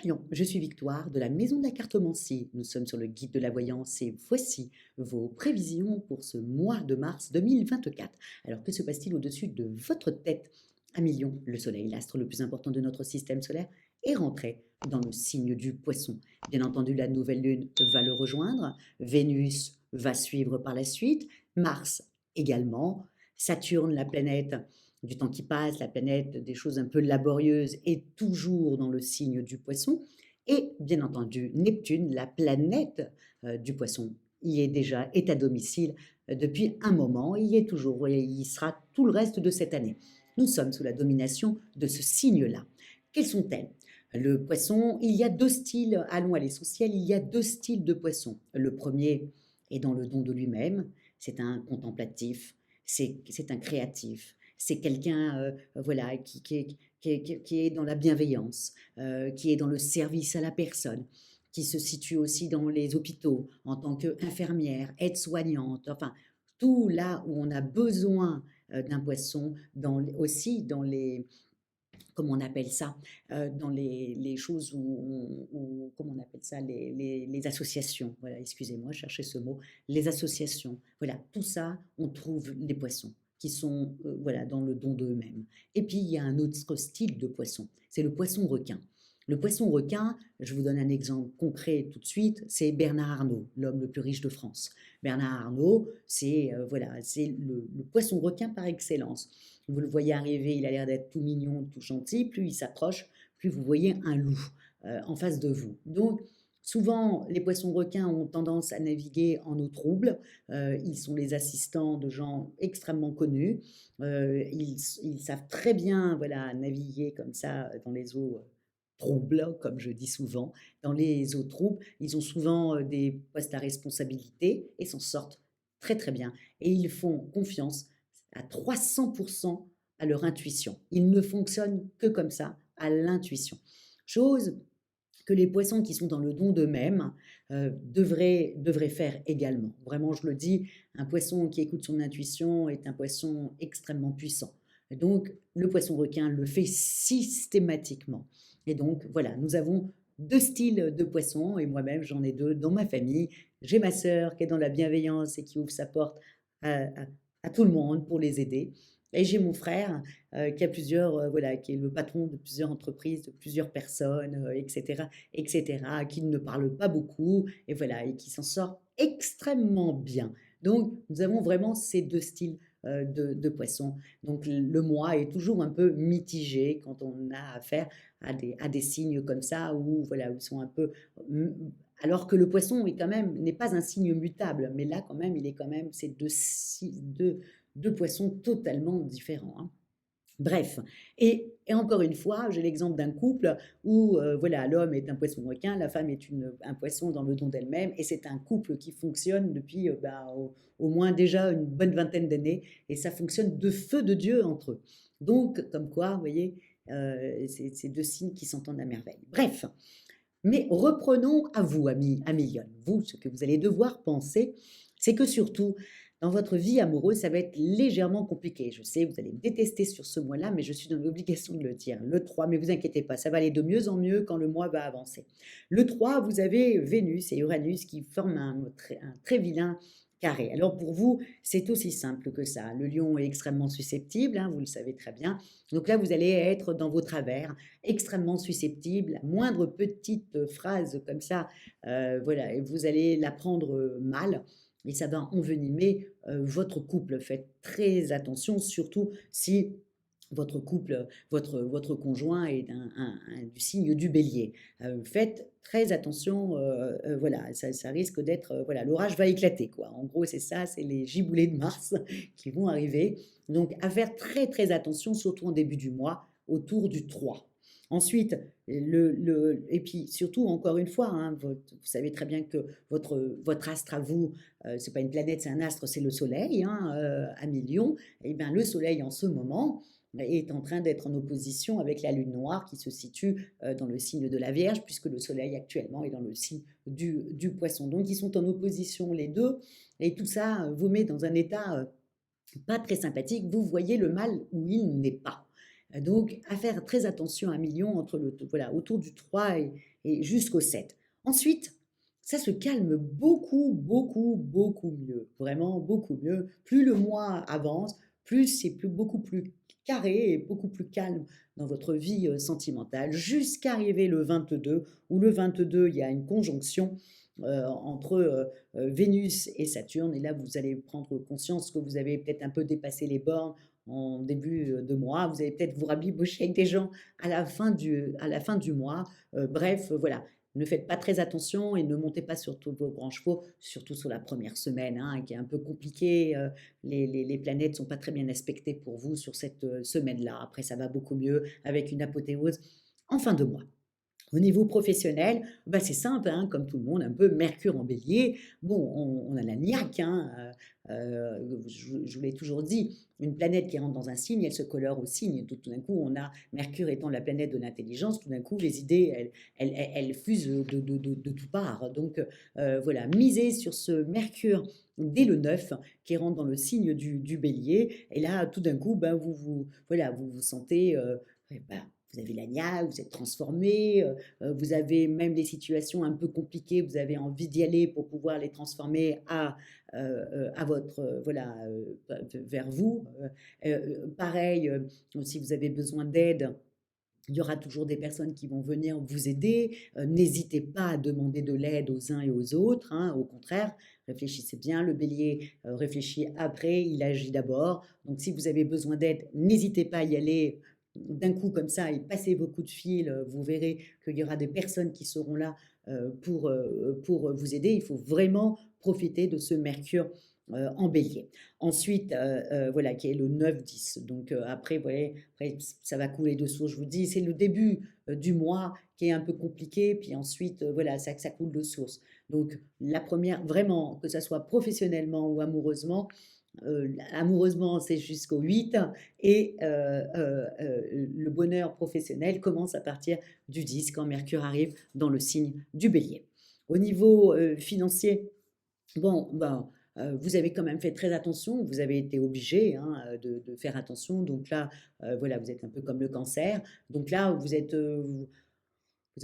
Lion, je suis Victoire de la Maison de la Cartomancie. Nous sommes sur le guide de la voyance et voici vos prévisions pour ce mois de mars 2024. Alors que se passe-t-il au-dessus de votre tête? Amis Lion, le Soleil, l'astre le plus important de notre système solaire, est rentré dans le signe du Poisson. Bien entendu, la nouvelle lune va le rejoindre, Vénus va suivre par la suite, Mars également, Saturne, la planète du temps qui passe, la planète des choses un peu laborieuses, est toujours dans le signe du Poisson. Et bien entendu, Neptune, la planète du Poisson, y est déjà, est à domicile depuis un moment, il y est toujours, et il y sera tout le reste de cette année. Nous sommes sous la domination de ce signe-là. Quelles sont-elles? Le poisson, il y a deux styles, allons à l'essentiel, il y a deux styles de poisson. Le premier est dans le don de lui-même, c'est un contemplatif, c'est un créatif, c'est quelqu'un voilà, qui est dans la bienveillance, qui est dans le service à la personne, qui se situe aussi dans les hôpitaux en tant qu'infirmière, aide-soignante, enfin, tout là où on a besoin d'un poisson, aussi dans les, comment on appelle ça, dans les choses comment on appelle ça, les associations, voilà, excusez-moi, je cherchais ce mot, les associations, voilà, tout ça, on trouve les poissons qui sont voilà, dans le don d'eux-mêmes. Et puis, il y a un autre style de poisson, c'est le poisson requin. Le poisson requin, je vous donne un exemple concret tout de suite, c'est Bernard Arnault, l'homme le plus riche de France. Bernard Arnault, c'est voilà, c'est le poisson requin par excellence. Vous le voyez arriver, il a l'air d'être tout mignon, tout gentil. Plus il s'approche, plus vous voyez un loup en face de vous. Donc, souvent, les poissons requins ont tendance à naviguer en eau trouble. Ils sont les assistants de gens extrêmement connus. Ils savent très bien voilà, naviguer comme ça dans les eaux troubles, comme je dis souvent. Dans les eaux troubles, ils ont souvent des postes à responsabilité et s'en sortent très très bien. Et ils font confiance à 300% à leur intuition. Ils ne fonctionnent que comme ça, à l'intuition. Chose que les poissons qui sont dans le don d'eux-mêmes devraient faire également. Vraiment, je le dis, un poisson qui écoute son intuition est un poisson extrêmement puissant. Et donc, le poisson requin le fait systématiquement. Et donc, voilà, nous avons deux styles de poissons, et moi-même, j'en ai deux dans ma famille. J'ai ma sœur qui est dans la bienveillance et qui ouvre sa porte à, à- à tout le monde pour les aider. Et j'ai mon frère qui a plusieurs, voilà, qui est le patron de plusieurs entreprises, de plusieurs personnes, etc., etc., qui ne parle pas beaucoup, et voilà, et qui s'en sort extrêmement bien. Donc, nous avons vraiment ces deux styles de poissons. Donc, le moi est toujours un peu mitigé quand on a affaire à des signes comme ça, où, voilà, où ils sont un peu... Alors que le poisson est quand même, n'est pas un signe mutable, mais là, quand même, il est quand même, c'est deux poissons totalement différents, hein. Bref, et encore une fois, j'ai l'exemple d'un couple où voilà, l'homme est un poisson requin, la femme est un poisson dans le don d'elle-même, et c'est un couple qui fonctionne depuis au moins déjà une bonne vingtaine d'années, et ça fonctionne de feu de Dieu entre eux. Donc, comme quoi, vous voyez, c'est deux signes qui s'entendent à merveille. Bref, mais reprenons à vous, amis Lyon. Vous, ce que vous allez devoir penser, c'est que surtout, dans votre vie amoureuse, ça va être légèrement compliqué. Je sais, vous allez me détester sur ce mois-là, mais je suis dans l'obligation de le dire. Le 3, mais vous inquiétez pas, ça va aller de mieux en mieux quand le mois va avancer. Le 3, vous avez Vénus et Uranus qui forment un très vilain carré. Alors pour vous, c'est aussi simple que ça. Le lion est extrêmement susceptible, hein, vous le savez très bien. Donc là, vous allez être dans vos travers, extrêmement susceptible. La moindre petite phrase comme ça, voilà, et vous allez la prendre mal et ça va envenimer votre couple. Faites très attention, surtout si votre couple, votre conjoint est du signe du bélier. Faites très attention, voilà, ça risque d'être, voilà, l'orage va éclater, quoi. En gros, c'est ça, c'est les giboulées de Mars qui vont arriver. Donc, à faire très, très attention, surtout en début du mois, autour du 3. Ensuite, et puis surtout, encore une fois, hein, vous savez très bien que votre astre à vous, c'est pas une planète, c'est un astre, c'est le Soleil, hein, à millions. Et bien, le Soleil en ce moment est en train d'être en opposition avec la Lune noire qui se situe dans le signe de la Vierge, puisque le Soleil actuellement est dans le signe du Poisson. Donc, ils sont en opposition les deux, et tout ça vous met dans un état pas très sympathique. Vous voyez le mal où il n'est pas. Donc, à faire très attention à 1 000 000 entre voilà, autour du 3 et jusqu'au 7. Ensuite, ça se calme beaucoup, beaucoup, beaucoup mieux, vraiment beaucoup mieux. Plus le mois avance, plus c'est beaucoup plus carré et beaucoup plus calme dans votre vie sentimentale, jusqu'à arriver le 22, où le 22, il y a une conjonction entre Vénus et Saturne. Et là, vous allez prendre conscience que vous avez peut-être un peu dépassé les bornes en début de mois. Vous allez peut-être vous rabibocher avec des gens à la fin du mois. Bref, voilà. Ne faites pas très attention et ne montez pas sur tous vos grands chevaux, surtout sur la première semaine, hein, qui est un peu compliquée. Les planètes ne sont pas très bien aspectées pour vous sur cette semaine-là. Après, ça va beaucoup mieux avec une apothéose en fin de mois. Au niveau professionnel, bah c'est simple, hein, comme tout le monde, un peu Mercure en Bélier. Bon, on a la niaque, hein, je vous l'ai toujours dit, une planète qui rentre dans un signe, elle se colore au signe. Tout d'un coup, on a Mercure étant la planète de l'intelligence, tout d'un coup, les idées, elles fusent de toutes parts. Donc, voilà, misez sur ce Mercure dès le 9, qui rentre dans le signe du Bélier. Et là, tout d'un coup, ben, voilà, vous vous sentez... ben, vous avez la niaque, vous êtes transformé, vous avez même des situations un peu compliquées, vous avez envie d'y aller pour pouvoir les transformer à votre, voilà, vers vous. Pareil, si vous avez besoin d'aide, il y aura toujours des personnes qui vont venir vous aider. N'hésitez pas à demander de l'aide aux uns et aux autres, hein, au contraire, réfléchissez bien. Le bélier réfléchit après, il agit d'abord. Donc si vous avez besoin d'aide, n'hésitez pas à y aller d'un coup comme ça et passez vos coups de fil. Vous verrez qu'il y aura des personnes qui seront là pour vous aider. Il faut vraiment profiter de ce Mercure en bélier. Ensuite, voilà, qui est le 9-10. Donc après, voilà, après, ça va couler de source. Je vous dis, c'est le début du mois qui est un peu compliqué. Puis ensuite, voilà, ça coule de source. Donc la première, vraiment, que ça soit professionnellement ou amoureusement, amoureusement, c'est jusqu'au 8 et le bonheur professionnel commence à partir du 10 quand Mercure arrive dans le signe du bélier. Au niveau financier, bon, ben, vous avez quand même fait très attention, vous avez été obligé, hein, de faire attention. Donc là, voilà, vous êtes un peu comme le cancer. Donc là, vous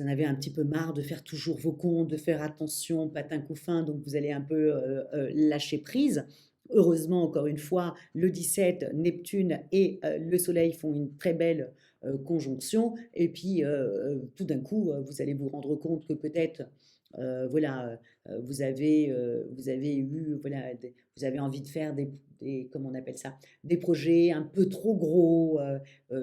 en avez un petit peu marre de faire toujours vos comptes, de faire attention, patin couffin, donc vous allez un peu lâcher prise. Heureusement, encore une fois, le 17, Neptune et le Soleil font une très belle conjonction. Et puis, tout d'un coup, vous allez vous rendre compte que peut-être, voilà, vous avez eu, voilà, vous avez envie de faire comment on appelle ça, des projets un peu trop gros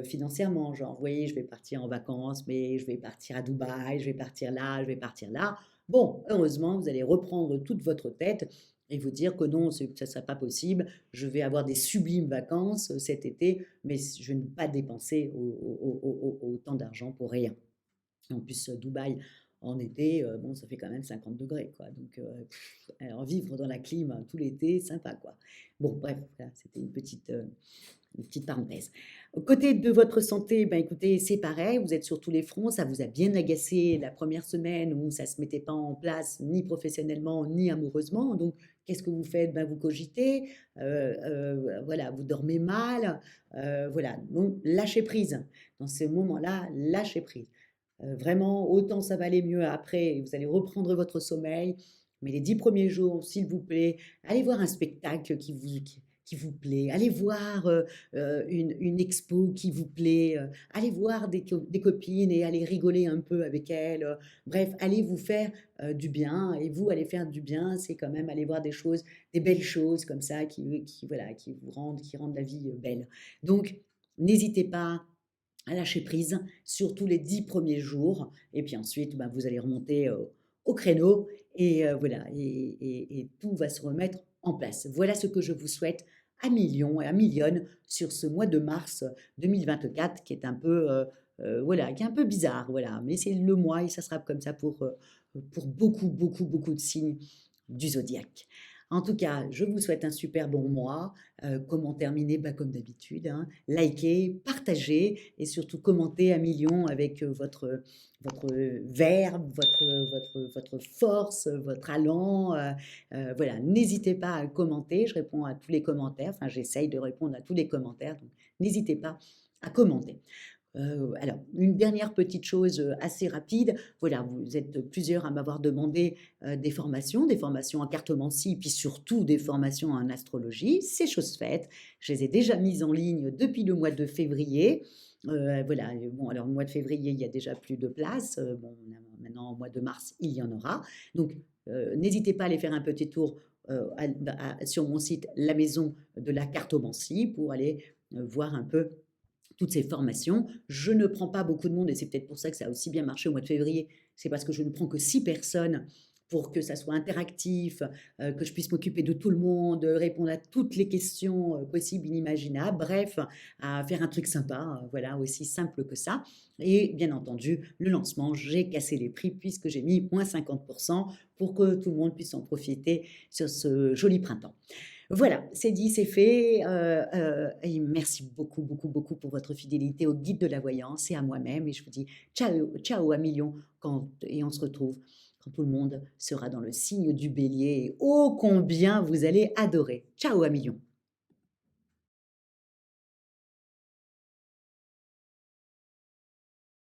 financièrement. Genre, vous voyez, je vais partir en vacances, mais je vais partir à Dubaï, je vais partir là, je vais partir là. Bon, heureusement, vous allez reprendre toute votre tête et vous dire que non, ça ne sera pas possible. Je vais avoir des sublimes vacances cet été, mais je ne vais pas dépenser autant d'argent pour rien. En plus, Dubaï, en été, bon, ça fait quand même 50 degrés, quoi. Donc, alors vivre dans la clim tout l'été, sympa, quoi. Bon, bref, voilà, c'était une petite parenthèse. Au côté de votre santé, ben écoutez, c'est pareil, vous êtes sur tous les fronts, ça vous a bien agacé la première semaine où ça ne se mettait pas en place, ni professionnellement, ni amoureusement. Donc, qu'est-ce que vous faites? Ben, vous cogitez, voilà, vous dormez mal, voilà. Donc, lâchez prise. Dans ce moment-là, lâchez prise. Vraiment, autant ça va aller mieux après, vous allez reprendre votre sommeil. Mais les 10 premiers jours, s'il vous plaît, allez voir un spectacle qui vous plaît. Allez voir une expo qui vous plaît. Allez voir des copines et allez rigoler un peu avec elles. Bref, allez vous faire du bien. Et vous, allez faire du bien, c'est quand même aller voir des choses, des belles choses comme ça voilà, qui rendent la vie belle. Donc, n'hésitez pas à lâcher prise, surtout les 10 premiers jours. Et puis ensuite, bah, vous allez remonter au créneau et voilà, et tout va se remettre en place. Voilà ce que je vous souhaite à millions et à millionnes sur ce mois de mars 2024 qui est un peu, voilà, qui est un peu bizarre, voilà. Mais c'est le mois et ça sera comme ça pour beaucoup, beaucoup, beaucoup de signes du zodiaque. En tout cas, je vous souhaite un super bon mois. Comment terminer? Bah, comme d'habitude, hein, likez, partagez et surtout commentez à millions avec votre verbe, votre force, votre allant. Voilà, n'hésitez pas à commenter. Je réponds à tous les commentaires. Enfin, j'essaye de répondre à tous les commentaires. Donc, n'hésitez pas à commander. Alors, une dernière petite chose, assez rapide. Voilà, vous êtes plusieurs à m'avoir demandé, des formations en cartomancie, puis surtout des formations en astrologie. C'est chose faite. Je les ai déjà mises en ligne depuis le mois de février. Voilà, bon, alors, le mois de février, il y a déjà plus de place. Bon, on a maintenant, au mois de mars, il y en aura. Donc, n'hésitez pas à aller faire un petit tour, sur mon site La Maison de la Cartomancie pour aller, voir un peu toutes ces formations. Je ne prends pas beaucoup de monde et c'est peut-être pour ça que ça a aussi bien marché au mois de février. C'est parce que je ne prends que 6 personnes pour que ça soit interactif, que je puisse m'occuper de tout le monde, répondre à toutes les questions possibles, inimaginables. Bref, à faire un truc sympa, voilà, aussi simple que ça. Et bien entendu, le lancement, j'ai cassé les prix puisque j'ai mis moins 50% pour que tout le monde puisse en profiter sur ce joli printemps. Voilà, c'est dit, c'est fait. Et merci beaucoup, beaucoup, beaucoup pour votre fidélité au guide de la voyance et à moi-même. Et je vous dis ciao, ciao à millions et on se retrouve quand tout le monde sera dans le signe du bélier. Et ô combien vous allez adorer. Ciao à millions.